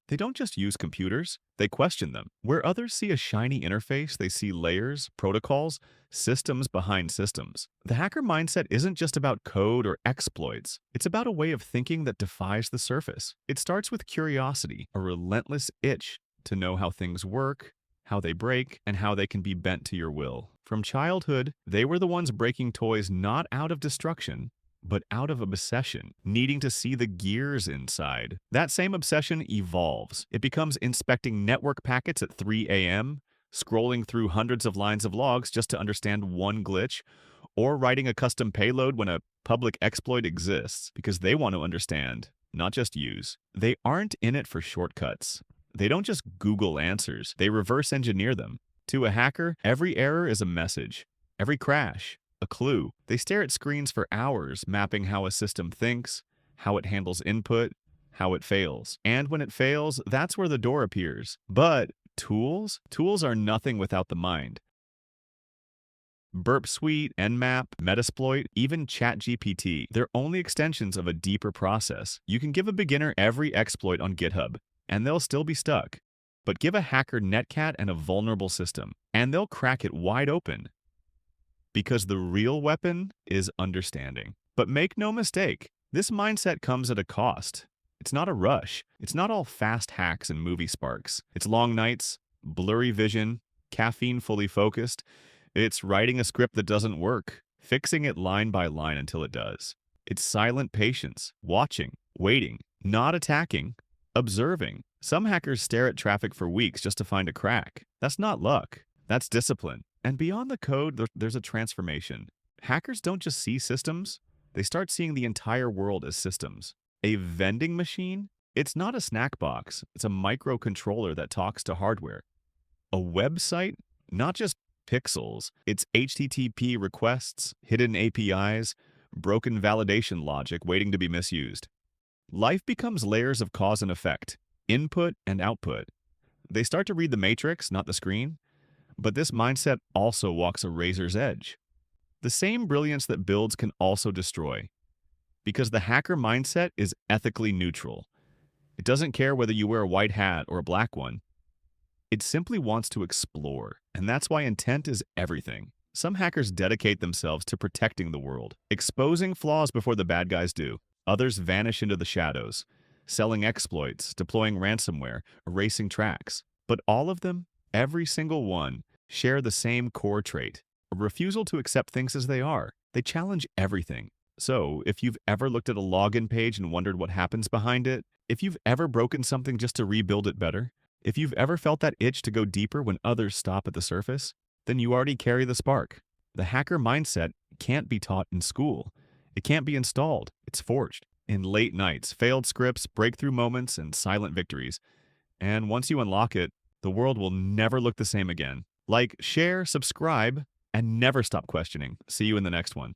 They don't just use computers, they question them. Where others see a shiny interface, they see layers, protocols, systems behind systems. The hacker mindset isn't just about code or exploits. It's about a way of thinking that defies the surface. It starts with curiosity, a relentless itch to know how things work, how they break, and how they can be bent to your will. From childhood, they were the ones breaking toys not out of destruction, but out of obsession, needing to see the gears inside. That same obsession evolves. It becomes inspecting network packets at 3 a.m., scrolling through hundreds of lines of logs just to understand one glitch, or writing a custom payload when a public exploit exists because they want to understand, not just use. They aren't in it for shortcuts. They don't just Google answers, they reverse engineer them. To a hacker, every error is a message. Every crash, a clue. They stare at screens for hours, mapping how a system thinks, how it handles input, how it fails. And when it fails, that's where the door appears. But tools? Tools are nothing without the mind. Burp Suite, Nmap, Metasploit, even ChatGPT, they're only extensions of a deeper process. You can give a beginner every exploit on GitHub, and they'll still be stuck. But give a hacker Netcat and a vulnerable system, and they'll crack it wide open. Because the real weapon is understanding. But make no mistake, this mindset comes at a cost. It's not a rush. It's not all fast hacks and movie sparks. It's long nights, blurry vision, caffeine fully focused. It's writing a script that doesn't work, fixing it line by line until it does. It's silent patience, watching, waiting, not attacking, observing. Some hackers stare at traffic for weeks just to find a crack. That's not luck. That's discipline. And beyond the code, there's a transformation. Hackers don't just see systems, they start seeing the entire world as systems. A vending machine? It's not a snack box, it's a microcontroller that talks to hardware. A website? Not just pixels, it's HTTP requests, hidden APIs, broken validation logic waiting to be misused. Life becomes layers of cause and effect, input and output. They start to read the matrix, not the screen. But this mindset also walks a razor's edge. The same brilliance that builds can also destroy. Because the hacker mindset is ethically neutral. It doesn't care whether you wear a white hat or a black one. It simply wants to explore, and that's why intent is everything. Some hackers dedicate themselves to protecting the world, exposing flaws before the bad guys do. Others vanish into the shadows, selling exploits, deploying ransomware, erasing tracks. But all of them, every single one, share the same core trait, a refusal to accept things as they are. They challenge everything. So, if you've ever looked at a login page and wondered what happens behind it, if you've ever broken something just to rebuild it better, if you've ever felt that itch to go deeper when others stop at the surface, then you already carry the spark. The hacker mindset can't be taught in school. It can't be installed. It's forged in late nights, failed scripts, breakthrough moments, and silent victories. And once you unlock it, the world will never look the same again. Like, share, subscribe, and never stop questioning. See you in the next one.